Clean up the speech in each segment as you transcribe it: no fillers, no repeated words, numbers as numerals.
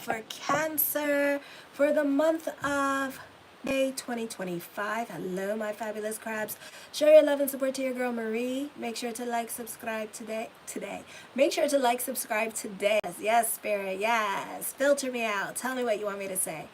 for Cancer for the month of May 2025. Hello, my fabulous crabs. Show your love and support to your girl Marie. Make sure to like, subscribe today. Make sure to like, subscribe today. Yes, Spirit. Yes. Filter me out. Tell me what you want me to say.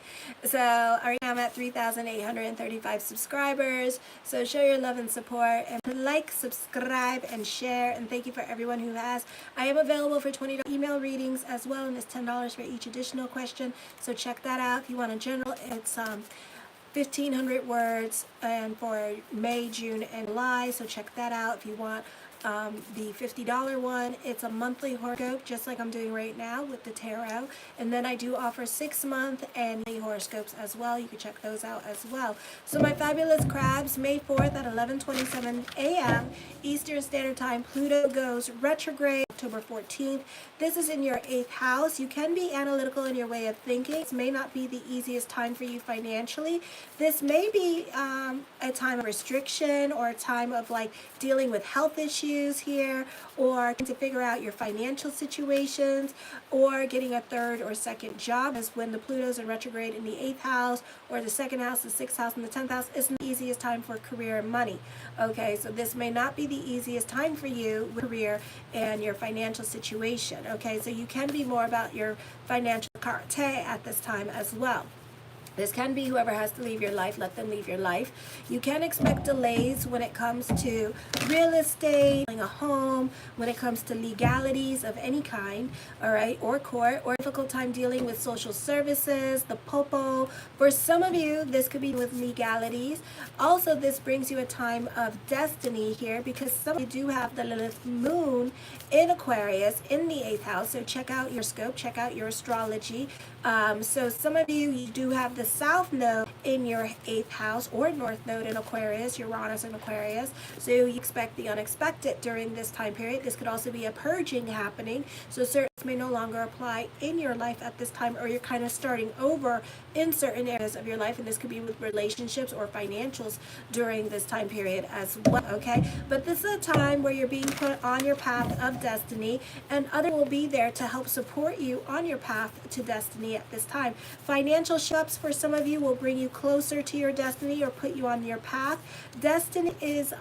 So right now I'm at 3,835 subscribers. So show your love and support and like, subscribe, and share. And thank you for everyone who has. I am available for $20 email readings as well, and it's $10 for each additional question. So check that out. If you want a general, it's 1,500 words, and for May, June, and July, so check that out. If you want the $50 one, it's a monthly horoscope, just like I'm doing right now with the tarot. And then I do offer 6-month and horoscopes as well. You can check those out as well. So my fabulous crabs, May 4th at 11:27 a.m. Eastern Standard Time, Pluto goes retrograde October 14th. This is in your 8th house. You can be analytical in your way of thinking. This may not be the easiest time for you financially. This may be a time of restriction, or a time of like dealing with health issues here, or to figure out your financial situations, or getting a third or second job. As when the Pluto's in retrograde in the 8th house, or the 2nd house, the 6th house, and the 10th house, isn't the easiest time for career and money. Okay, so this may not be the easiest time for you with career and your financial situation. Okay, so you can be more about your financial carte at this time as well. This can be whoever has to leave your life, let them leave your life. You can expect delays when it comes to real estate, a home, when it comes to legalities of any kind, all right, or court, or difficult time dealing with social services, the popo. For some of you, this could be with legalities. Also, this brings you a time of destiny here, because some of you do have the Lilith moon in Aquarius in the 8th house. So check out your scope, check out your astrology. So some of you do have the South Node in your 8th house, or North Node in Aquarius, Uranus in Aquarius. So you expect the unexpected during this time period. This could also be a purging happening. So certain may no longer apply in your life at this time, or you're kind of starting over in certain areas of your life, and this could be with relationships or financials during this time period as well. Okay, but this is a time where you're being put on your path of destiny, and others will be there to help support you on your path to destiny at this time. Financial shifts for some of you will bring you closer to your destiny, or put you on your path. Destiny is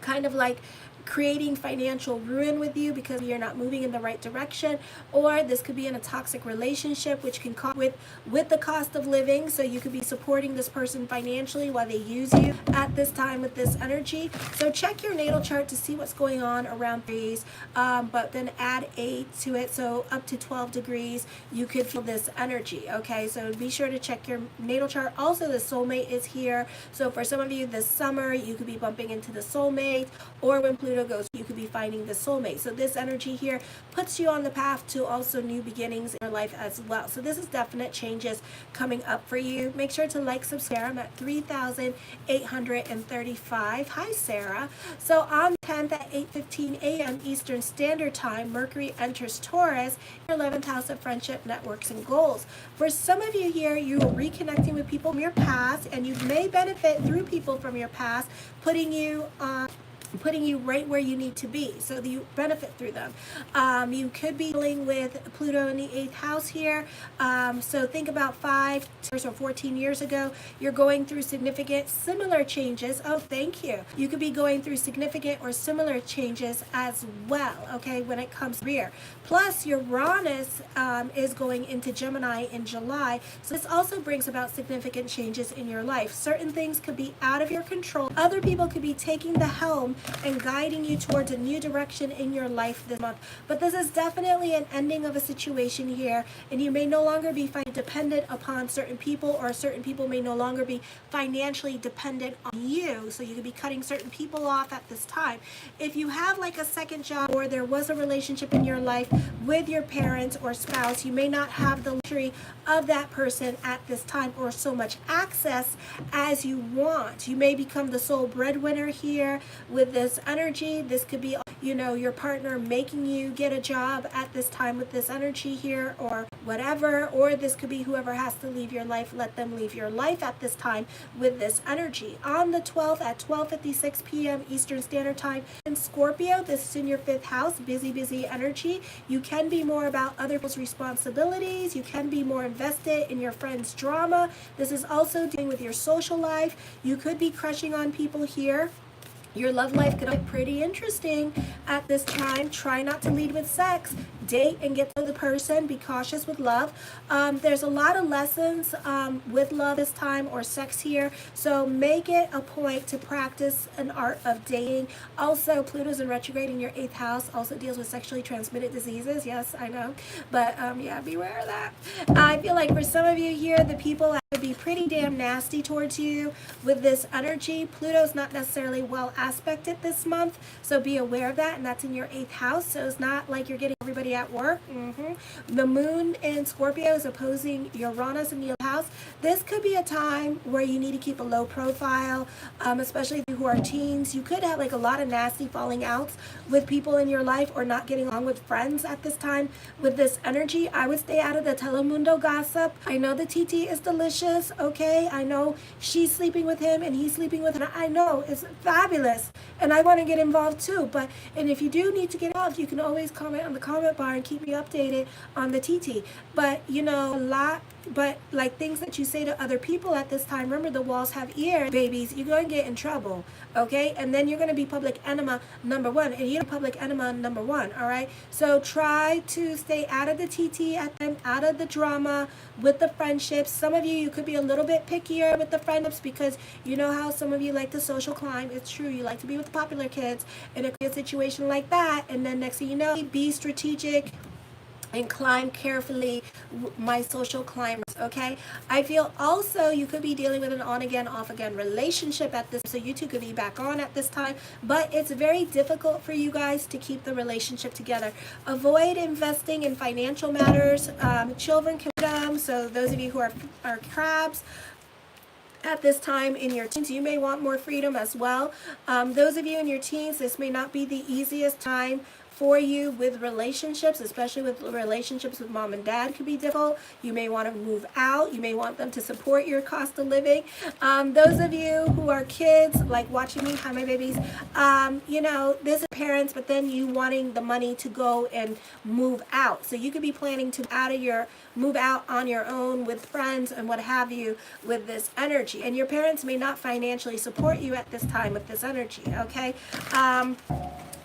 kind of like creating financial ruin with you because you're not moving in the right direction, or this could be in a toxic relationship, which can cause with the cost of living. So you could be supporting this person financially while they use you at this time with this energy. So check your natal chart to see what's going on around these, but then add 8 to it, so up to 12 degrees you could feel this energy. Okay, so be sure to check your natal chart. Also, the soulmate is here, so for some of you this summer you could be bumping into the soulmate, or when Pluto goes, you could be finding the soulmate. So this energy here puts you on the path to also new beginnings in your life as well. So this is definite changes coming up for you. Make sure to like, subscribe. I'm at 3,835. Hi, Sarah. So on the 10th at 8:15 a.m. Eastern Standard Time, Mercury enters Taurus, your 11th house of friendship, networks, and goals. For some of you here, you are reconnecting with people from your past, and you may benefit through people from your past, putting you right where you need to be, so that you benefit through them. You could be dealing with Pluto in the 8th house here. So think about 5 or 14 years ago, you're going through significant similar changes. Oh, thank you. You could be going through significant or similar changes as well, okay, when it comes to career. Plus, Uranus is going into Gemini in July, so this also brings about significant changes in your life. Certain things could be out of your control. Other people could be taking the helm and guiding you towards a new direction in your life this month. But this is definitely an ending of a situation here, and you may no longer be dependent upon certain people, or certain people may no longer be financially dependent on you. So you could be cutting certain people off at this time. If you have like a second job, or there was a relationship in your life with your parents or spouse, you may not have the luxury of that person at this time, or so much access as you want. You may become the sole breadwinner here with with this energy. This could be, you know, your partner making you get a job at this time with this energy here, or whatever. Or this could be whoever has to leave your life, let them leave your life at this time with this energy. On the 12th at 12:56 p.m. Eastern Standard Time in Scorpio, this is in your 5th house, busy energy. You can be more about other people's responsibilities. You can be more invested in your friend's drama. This is also dealing with your social life. You could be crushing on people here. Your love life could be pretty interesting at this time. Try not to lead with sex. Date and get to know the person. Be cautious with love. There's a lot of lessons with love this time, or sex here. So make it a point to practice an art of dating. Also, Pluto's in retrograde in your 8th house. Also deals with sexually transmitted diseases. Yes, I know. But yeah, beware of that. I feel like for some of you here, the people would be pretty damn nasty towards you with this energy. Pluto's not necessarily well aspected this month, so be aware of that, and that's in your 8th house, so it's not like you're getting everybody at work. The moon in Scorpio is opposing Uranus in the 11th house. This could be a time where you need to keep a low profile, especially who are teens. You could have like a lot of nasty falling outs with people in your life, or not getting along with friends at this time with this energy. I would stay out of the Telemundo gossip. I know the TT is delicious, okay? I know she's sleeping with him and he's sleeping with her. I know it's fabulous, and I want to get involved too. And if you do need to get involved, you can always comment on the comment bar and keep me updated on the TT. But you know, like things that you say to other people at this time, remember the walls have ears, babies. You're going to get in trouble, okay? And then you're going to be public enema number 1, and you're public enema number 1, all right? So try to stay out of the TT at them, out of the drama with the friendships. Some of you could be a little bit pickier with the friendships, because you know how some of you like to social climb. It's true, you like to be with the popular kids, and it could be a situation like that, and then next thing you know, be strategic and climb carefully, my social climbers, okay? I feel also you could be dealing with an on-again, off-again relationship at this, so you two could be back on at this time, but it's very difficult for you guys to keep the relationship together. Avoid investing in financial matters. Children can come, so those of you who are crabs, at this time in your teens, you may want more freedom as well. Those of you in your teens, this may not be the easiest time for you with relationships, especially with relationships with mom and dad could be difficult. You may want to move out. You may want them to support your cost of living. Those of you who are kids, like watching me, hi my babies, you know, this is parents, but then you wanting the money to go and move out. So you could be planning to move out on your own with friends and what have you with this energy. And your parents may not financially support you at this time with this energy, okay?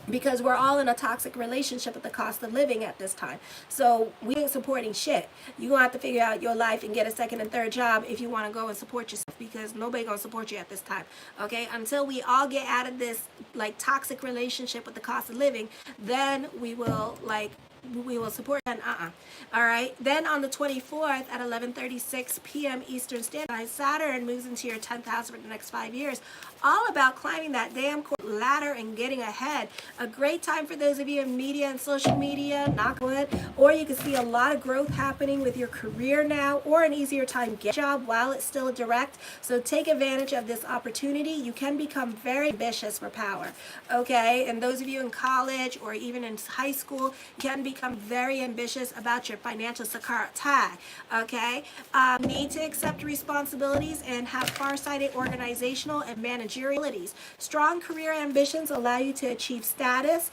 Because we're all in a toxic relationship with the cost of living at this time. So we ain't supporting shit. You're going to have to figure out your life and get a second and third job if you want to go and support yourself, because nobody going to support you at this time, okay? Until we all get out of this like toxic relationship with the cost of living, then we will support and all right. Then on the 24th at 11:36 p.m. Eastern Standard Time, Saturn moves into your 10th house for the next 5 years. All about climbing that damn ladder and getting ahead. A great time for those of you in media and social media, knock wood, or you can see a lot of growth happening with your career now, or an easier time getting a job while it's still direct. So take advantage of this opportunity. You can become very ambitious for power, okay? And those of you in college or even in high school can become very ambitious about your financial tag, okay? Need to accept responsibilities and have far-sighted organizational and managerial abilities. Strong career ambitions allow you to achieve status.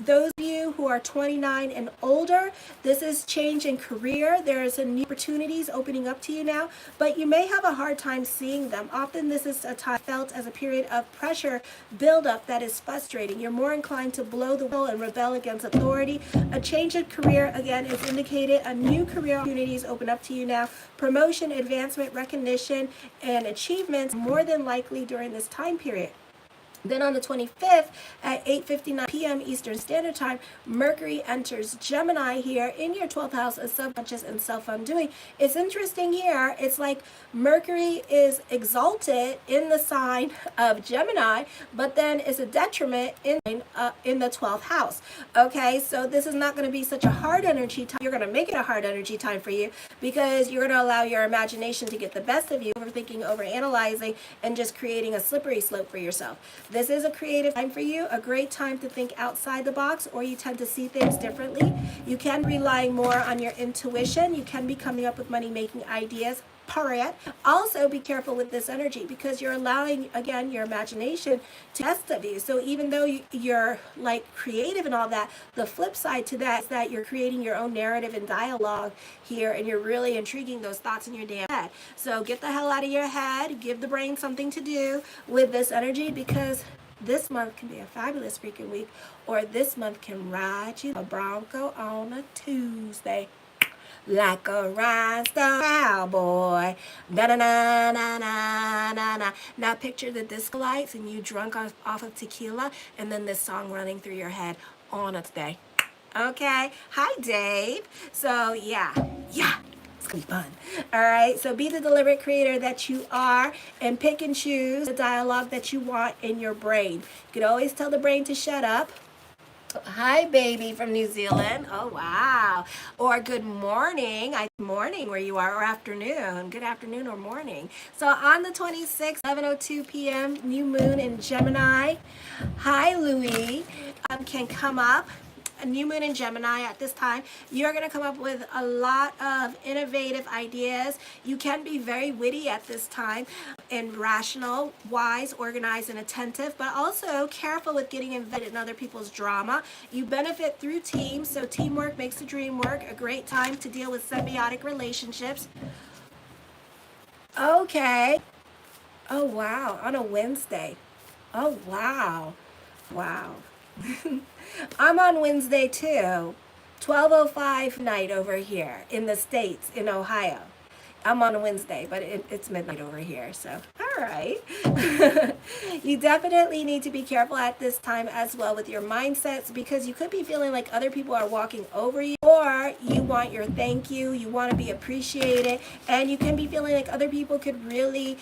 Those of you who are 29 and older, this is change in career. There's new opportunities opening up to you now, but you may have a hard time seeing them. Often this is a time felt as a period of pressure buildup that is frustrating. You're more inclined to blow the whistle and rebel against authority. A change in career, again, is indicated. A new career opportunities open up to you now. Promotion, advancement, recognition, and achievements more than likely during this time period. Then on the 25th at 8:59 p.m. Eastern Standard Time, Mercury enters Gemini here in your 12th house of subconscious and self-undoing. It's interesting here. It's like Mercury is exalted in the sign of Gemini, but then it's a detriment in the 12th house. Okay, so this is not going to be such a hard energy time. You're going to make it a hard energy time for you, because you're going to allow your imagination to get the best of you, overthinking, overanalyzing, and just creating a slippery slope for yourself. This is a creative time for you, a great time to think outside the box, or you tend to see things differently. You can be relying more on your intuition. You can be coming up with money-making ideas. Also, be careful with this energy because you're allowing, again, your imagination to test of you. So even though you're like creative and all that, the flip side to that is that you're creating your own narrative and dialogue here, and you're really intriguing those thoughts in your damn head. So get the hell out of your head. Give the brain something to do with this energy, because this month can be a fabulous freaking week, or this month can ride you a Bronco on a Tuesday. Like a rhinestone cowboy. Na na na na na na na. Now picture the disco lights and you drunk off of tequila, and then this song running through your head on a day. Okay. Hi, Dave. So yeah. It's gonna be fun. All right. So be the deliberate creator that you are, and pick and choose the dialogue that you want in your brain. You could always tell the brain to shut up. Hi, baby from New Zealand. Oh, wow. Or good morning. Morning where you are, or afternoon. Good afternoon or morning. So on the 26th, 11:02 p.m., new moon in Gemini. Hi, Louis. Can come up. A new moon in Gemini at this time. You're going to come up with a lot of innovative ideas. You can be very witty at this time, and rational, wise, organized, and attentive, but also careful with getting involved in other people's drama. You benefit through teams, so teamwork makes the dream work. A great time to deal with symbiotic relationships. Okay. Oh, wow. On a Wednesday. Oh, wow. Wow. I'm on Wednesday too. 12:05 night over here in the States, in Ohio. I'm on a Wednesday, but it's midnight over here, so all right. You definitely need to be careful at this time as well with your mindsets, because you could be feeling like other people are walking over you, or you want your thank you want to be appreciated, and you can be feeling like other people could really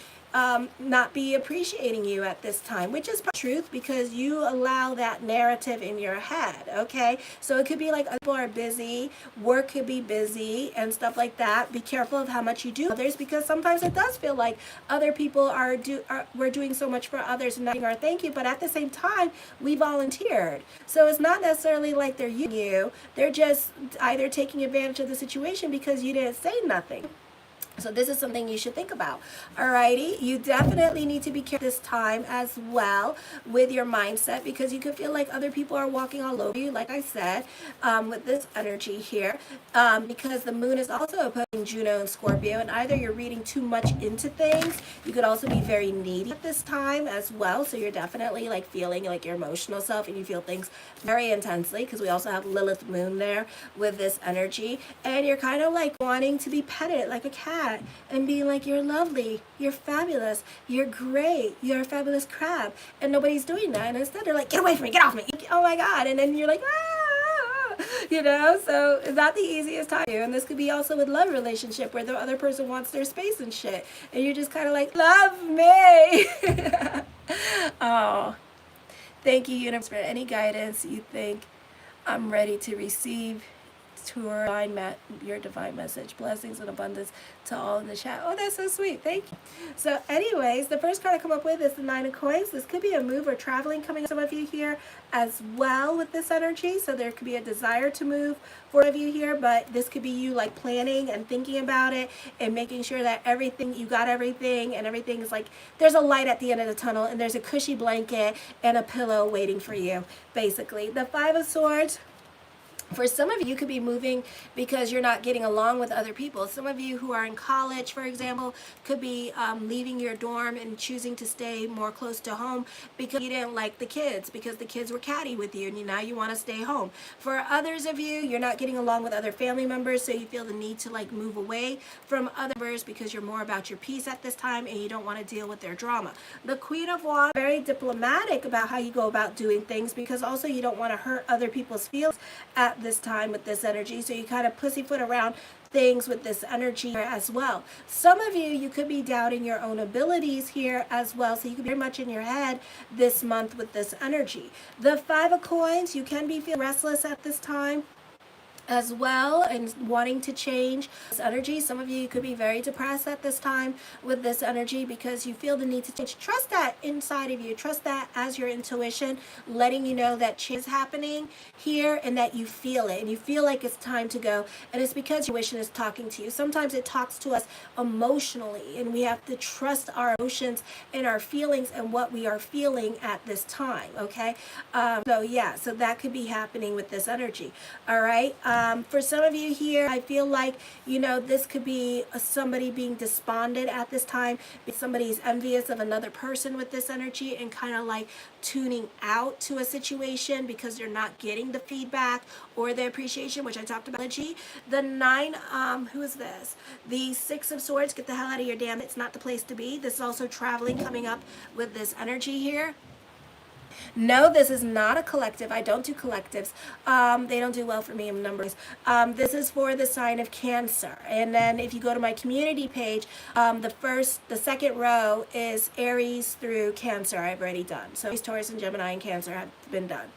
not be appreciating you at this time, which is truth, because you allow that narrative in your head. Okay, so it could be like people are busy, work could be busy and stuff like that. Be careful of how much you do others, because sometimes it does feel like other people we're doing so much for others and not getting our thank you, but at the same time we volunteered, so it's not necessarily like they're using you. They're just either taking advantage of the situation because you didn't say nothing. So this is something you should think about. Alrighty, you definitely need to be careful this time as well with your mindset, because you could feel like other people are walking all over you, like I said, with this energy here, because the moon is also opposing Juno and Scorpio, and either you're reading too much into things. You could also be very needy at this time as well, so you're definitely like feeling like your emotional self, and you feel things very intensely, because we also have Lilith moon there with this energy, and you're kind of like wanting to be petted like a cat and being like, you're lovely, you're fabulous, you're great, you're a fabulous crab, and nobody's doing that, and instead they're like, get away from me, get off me, oh my god, and then you're like, ah, you know. So it's not the easiest time, and this could be also with love relationship, where the other person wants their space and shit, and you're just kind of like, love me. Oh, thank you, universe, for any guidance you think I'm ready to receive to your divine message. Blessings and abundance to all in the chat. Oh, that's so sweet. Thank you. So anyways, the first card I come up with is the 9 of coins. This could be a move or traveling coming up some of you here as well with this energy. So there could be a desire to move for of you here, but this could be you like planning and thinking about it and making sure that you got everything, and everything is like there's a light at the end of the tunnel, and there's a cushy blanket and a pillow waiting for you, basically. The 5 of swords. For some of you, could be moving because you're not getting along with other people. Some of you who are in college, for example, could be leaving your dorm and choosing to stay more close to home because you didn't like the kids, because the kids were catty with you, and now you want to stay home. For others of you, you're not getting along with other family members, so you feel the need to like move away from other members because you're more about your peace at this time and you don't want to deal with their drama. The Queen of Wands, very diplomatic about how you go about doing things, because also you don't want to hurt other people's feelings at this time with this energy, so you kind of pussyfoot around things with this energy here as well. Some of you could be doubting your own abilities here as well, so you could be very much in your head this month with this energy. The 5 of coins, you can be feeling restless at this time. as well, and wanting to change this energy. Some of you could be very depressed at this time with this energy because you feel the need to change. Trust that inside of you. Trust that as your intuition letting you know that change is happening here and that you feel it and you feel like it's time to go, and it's because your intuition is talking to you. Sometimes it talks to us emotionally and we have to trust our emotions and our feelings and what we are feeling at this time. Okay, so yeah, so that could be happening with this energy. All right. For some of you here, I feel like, you know, this could be somebody being despondent at this time. Somebody's envious of another person with this energy and kind of like tuning out to a situation because they're not getting the feedback or the appreciation, which I talked about. The 9, who is this? The 6 of Swords, get the hell out of your damn, it's not the place to be. This is also traveling coming up with this energy here. No, this is not a collective. I don't do collectives. They don't do well for me in numbers. This is for the sign of Cancer. And then if you go to my community page, the second row is Aries through Cancer. I've already done. So Taurus and Gemini and Cancer have been done.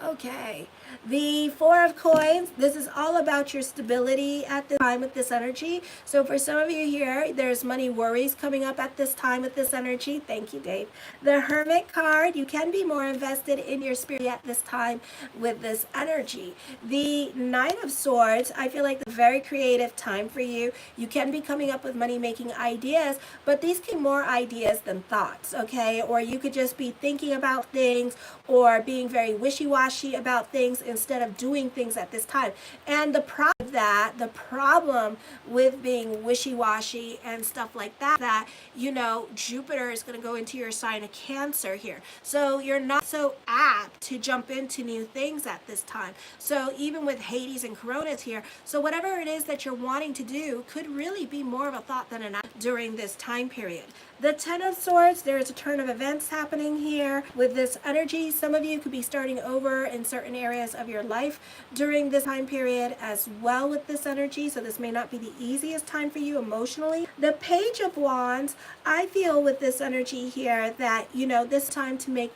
Okay, the 4 of Coins, this is all about your stability at the time with this energy. So for some of you here, there's money worries coming up at this time with this energy. Thank you, Dave. The Hermit card, you can be more invested in your spirit at this time with this energy. The 9 of Swords, I feel like a very creative time for you. You can be coming up with money-making ideas, but these can be more ideas than thoughts, okay? Or you could just be thinking about things or being very wishy-washy about things instead of doing things at this time. And the problem with being wishy-washy and stuff like that, you know, Jupiter is going to go into your sign of Cancer here. So you're not so apt to jump into new things at this time. So even with Hades and Coronas here, so whatever it is that you're wanting to do could really be more of a thought than an act during this time period. The 10 of Swords, there is a turn of events happening here with this energy. Some of you could be starting over in certain areas of your life during this time period as well with this energy. So this may not be the easiest time for you emotionally. The Page of Wands, I feel with this energy here that, you know, this time to make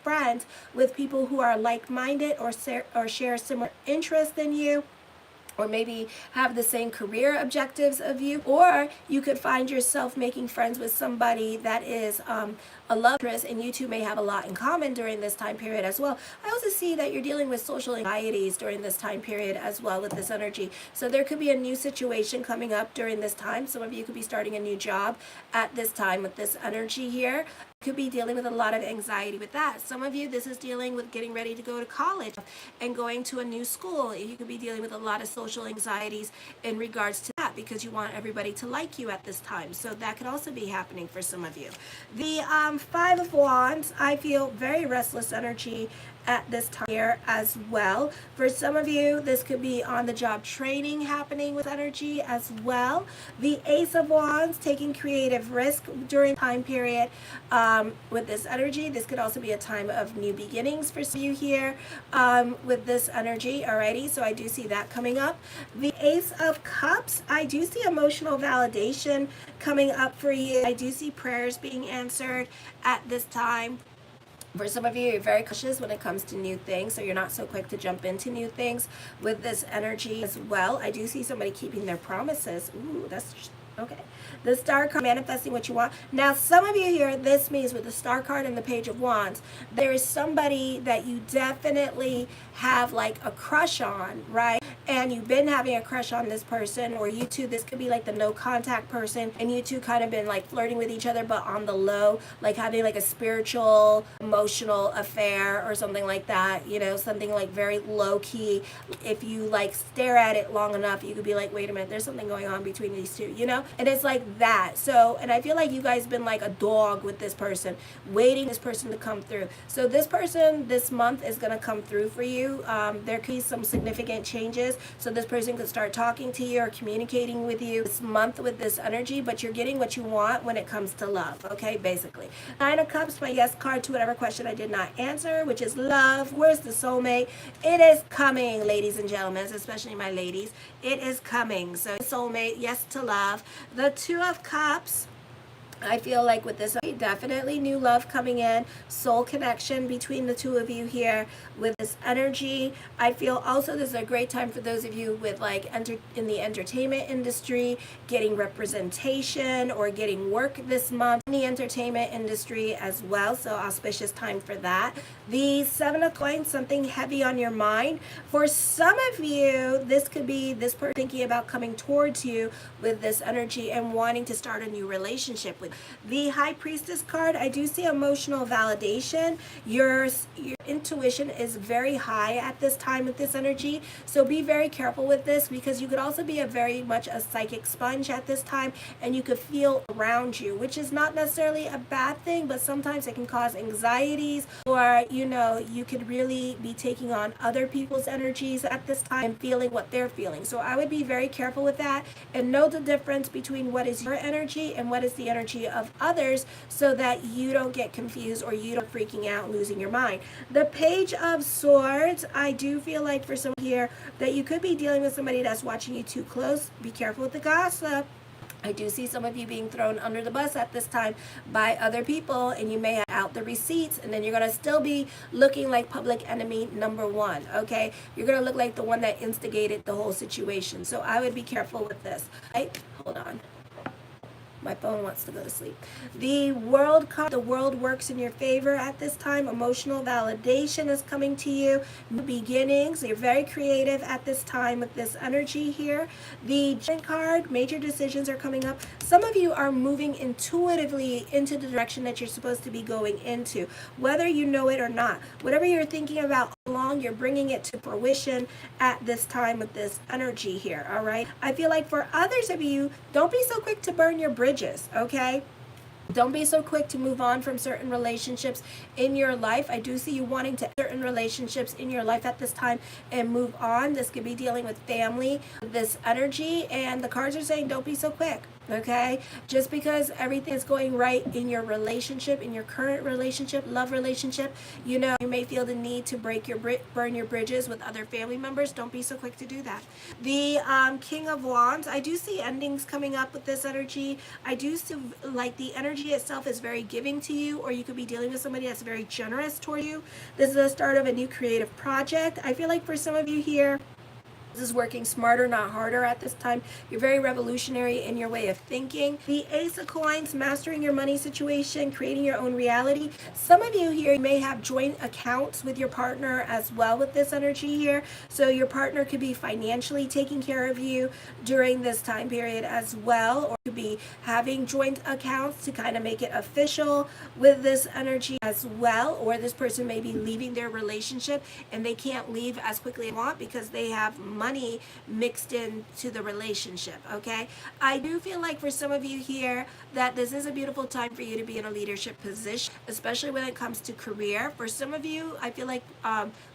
friends with people who are like-minded or share similar interests than you, or maybe have the same career objectives of you, or you could find yourself making friends with somebody that is a love interest, and you two may have a lot in common during this time period as well. I also see that you're dealing with social anxieties during this time period as well with this energy. So there could be a new situation coming up during this time. Some of you could be starting a new job at this time with this energy here. Could be dealing with a lot of anxiety with that. Some of you, this is dealing with getting ready to go to college and going to a new school. You could be dealing with a lot of social anxieties in regards to that because you want everybody to like you at this time. So that could also be happening for some of you. The 5 of Wands, I feel very restless energy at this time here as well. For some of you, this could be on the job training happening with energy as well. The Ace of Wands, taking creative risk during time period with this energy. This could also be a time of new beginnings for some of you here with this energy. Alrighty, so I do see that coming up. The Ace of Cups, I do see emotional validation coming up for you. I do see prayers being answered at this time. For some of you, you're very cautious when it comes to new things, so you're not so quick to jump into new things with this energy as well. I do see somebody keeping their promises. Ooh, that's okay. The Star card, manifesting what you want. Now, some of you here, this means with the Star card and the Page of Wands, there is somebody that you definitely have like a crush on, right? And you've been having a crush on this person, or you two, this could be like the no contact person, and you two kind of been like flirting with each other, but on the low, like having like a spiritual, emotional affair or something like that, you know, something like very low key. If you like stare at it long enough, you could be like, wait a minute, there's something going on between these two, you know? And it's like that. So, and I feel like you guys been like a dog with this person, waiting this person to come through. So this person this month is going to come through for you. There could be some significant changes. So this person could start talking to you or communicating with you this month with this energy, but you're getting what you want when it comes to love, okay, basically. 9 of Cups, my yes card to whatever question I did not answer, which is love. Where's the soulmate? It is coming, ladies and gentlemen, especially my ladies. It is coming. So soulmate, yes to love. The 2 of Cups, I feel like with this, definitely new love coming in, soul connection between the two of you here with this energy. I feel also this is a great time for those of you with like in the entertainment industry, getting representation or getting work this month in the entertainment industry as well. So auspicious time for that. The Seven of Coins, something heavy on your mind. For some of you, this could be this person thinking about coming towards you with this energy and wanting to start a new relationship with. The High Priestess card, I do see emotional validation. Your intuition is very high at this time with this energy, so be very careful with this, because you could also be very much a psychic sponge at this time, and you could feel around you, which is not necessarily a bad thing, but sometimes it can cause anxieties, or you could really be taking on other people's energies at this time and feeling what they're feeling. So I would be very careful with that and know the difference between what is your energy and what is the energy of others, so that you don't get confused or you don't freaking out and losing your mind. The Page of Swords, I do feel like for some here that you could be dealing with somebody that's watching you too close. Be careful with the gossip. I do see some of you being thrown under the bus at this time by other people, and you may have out the receipts, and then you're going to still be looking like public enemy number one, okay? You're going to look like the one that instigated the whole situation. So I would be careful with this. Right? Hold on. My phone wants to go to sleep. The World card, the world works in your favor at this time. Emotional validation is coming to you. New beginnings. You're very creative at this time with this energy here. The Judgment card, major decisions are coming up. Some of you are moving intuitively into the direction that you're supposed to be going into, whether you know it or not. Whatever you're thinking about along, you're bringing it to fruition at this time with this energy here, all right? I feel like for others of you, don't be so quick to burn your bridges, okay? Don't be so quick to move on from certain relationships in your life. I do see you wanting to certain relationships in your life at this time and move on. This could be dealing with family, this energy, and the cards are saying don't be so quick. Okay, just because everything is going right in your relationship, in your current relationship, love relationship, you may feel the need to burn your bridges with other family members. Don't be so quick to do that. The King of Wands, I do see endings coming up with this energy. I do see like the energy itself is very giving to you, or you could be dealing with somebody that's very generous toward you. This is the start of a new creative project. I feel like for some of you here, this is working smarter, not harder at this time. You're very revolutionary in your way of thinking. The Ace of Coins, mastering your money situation, creating your own reality. Some of you here may have joint accounts with your partner as well with this energy here. So your partner could be financially taking care of you during this time period as well, or could be having joint accounts to kind of make it official with this energy as well. Or this person may be leaving their relationship and they can't leave as quickly as they want because they have money mixed into the relationship, okay? I do feel like for some of you here that this is a beautiful time for you to be in a leadership position, especially when it comes to career. For some of you, I feel like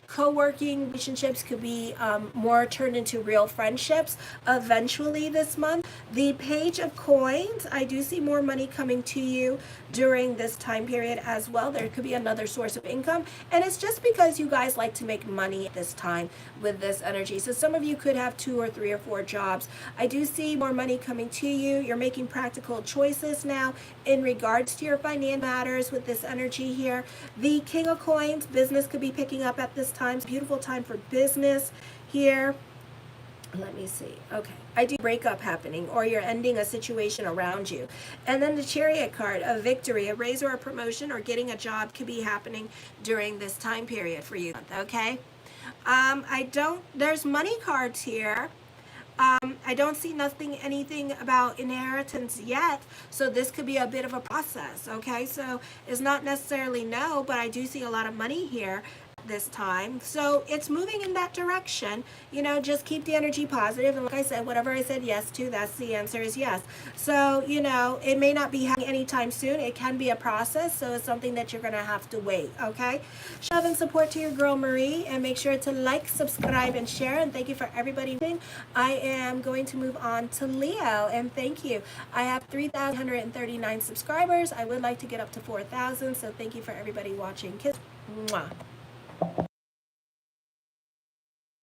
co-working relationships could be more turned into real friendships eventually this month. The Page of Coins, I do see more money coming to you during this time period as well. There could be another source of income, and it's just because you guys like to make money at this time with this energy. So some of you could have 2 or 3 or 4 jobs. I do see more money coming to you. You're making practical choices now in regards to your financial matters with this energy here. The King of Coins, business could be picking up at this time. It's a beautiful time for business here. Let me see. Okay. I do breakup happening, or you're ending a situation around you. And then the Chariot card, a victory, a raise or a promotion, or getting a job could be happening during this time period for you. Okay. There's money cards here. I don't see anything about inheritance yet, so this could be a bit of a process, okay? So it's not necessarily no, but I do see a lot of money here this time. So it's moving in that direction. Just keep the energy positive. And like I said, whatever I said yes to, that's the answer is yes. So, it may not be happening anytime soon. It can be a process. So it's something that you're going to have to wait. Okay. Shove and support to your girl, Marie, and make sure to like, subscribe, and share. And thank you for everybody. I am going to move on to Leo, and thank you. I have 3,139 subscribers. I would like to get up to 4,000. So thank you for everybody watching. Kiss. Mwah.